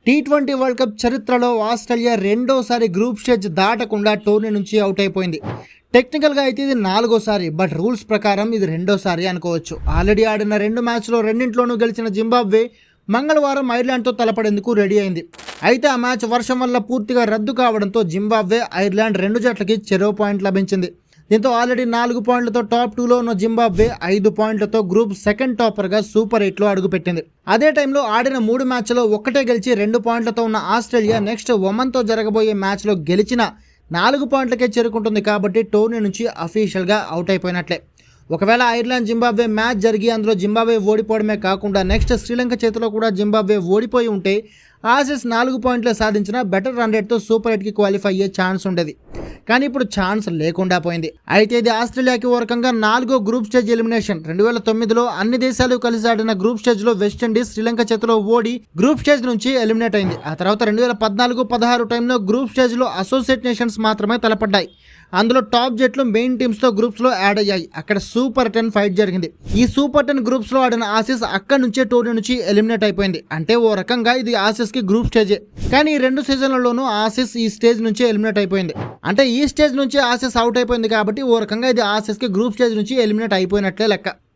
T20 world cup చరిత్రలో Australia రెండోసారి group stage దాటకుండా టోర్నీ నుంచి అవుట్ అయిపోయింది. టెక్నికల్గా అయితే ఇది నాలుగోసారి, బట్ రూల్స్ ప్రకారం ఇది రెండోసారి అనుకోవచ్చు. ఆల్రెడీ ఆడిన రెండు మ్యాచ్లో రెండింట్లోనూ గెలిచిన జింబాబ్వే మంగళవారం ఐర్లాండ్తో తలపడేందుకు రెడీ అయింది. అయితే ఆ మ్యాచ్ వర్షం వల్ల పూర్తిగా రద్దు కావడంతో జింబాబ్వే, ఐర్లాండ్ రెండు జట్లకి చెరో పాయింట్ లభించింది. దీంతో ఆల్రెడీ 4 పాయింట్లతో టాప్ 2లో ఉన్న జింబాబ్వే 5 పాయింట్లతో గ్రూప్ సెకండ్ టాపర్గా సూపర్ 8లో అడుగుపెట్టింది. అదే టైంలో ఆడిన 3 మ్యాచ్లో ఒక్కటే గెలిచి 2 పాయింట్లతో ఉన్న ఆస్ట్రేలియా నెక్స్ట్ ఒమన్తో జరగబోయే మ్యాచ్లో గెలిచిన 4 పాయింట్లకే చేరుకుంటుంది. కాబట్టి టోర్నీ నుంచి అఫీషియల్గా అవుట్ అయిపోయినట్లే. ఒకవేళ ఐర్లాండ్ జింబాబ్వే మ్యాచ్ జరిగి అందులో జింబాబ్వే ఓడిపోవడమే కాకుండా నెక్స్ట్ శ్రీలంక చేతిలో కూడా జింబాబ్వే ఓడిపోయి ఉంటే ఆసీస్ 4 పాయింట్లు సాధించిన బెటర్ రన్ రేట్తో సూపర్ 8కి క్వాలిఫై అయ్యే ఛాన్స్ ఉండేది. కానీ ఇప్పుడు ఛాన్స్ లేకుండా పోయింది. అయితే ఇది ఆస్ట్రేలియాకి ఓ రకంగా 4గో గ్రూప్ స్టేజ్ ఎలిమినేషన్. 2009లో అన్ని దేశాలు కలిసి ఆడిన గ్రూప్ స్టేజ్లో వెస్టిండీస్ శ్రీలంక చేతిలో ఓడి గ్రూప్ స్టేజ్ నుంచి ఎలిమినేట్ అయింది. ఆ తర్వాత 2014-16 టైంలో గ్రూప్ స్టేజ్లో అసోసియేట్ నేషన్స్ మాత్రమే తలపడ్డాయి. అందులో టాప్ జట్లు మెయిన్ టీమ్స్తో గ్రూప్స్లో యాడ్ అయ్యాయి. అక్కడ సూపర్ 10 ఫైట్ జరిగింది. ఈ సూపర్ 10 గ్రూప్స్లో ఆడిన ఆసీస్ అక్కడి నుంచే టోర్నీ నుంచి ఎలిమినేట్ అయిపోయింది. అంటే ఓ రకంగా ఇది ఆసీస్కి గ్రూప్ స్టేజే. కానీ ఈ 2 సీజన్లలోనూ ఆసీస్ ఈ స్టేజ్ నుంచే ఎలిమినేట్ అయిపోయింది. అంటే ఈ స్టేజ్ నుంచి ఆసీస్ అవుట్ అయిపోయింది కాబట్టి ఓ రకంగా ఇది ఆసీస్కి గ్రూప్ స్టేజ్ నుంచి ఎలిమినేట్ అయిపోయినట్లే లెక్క.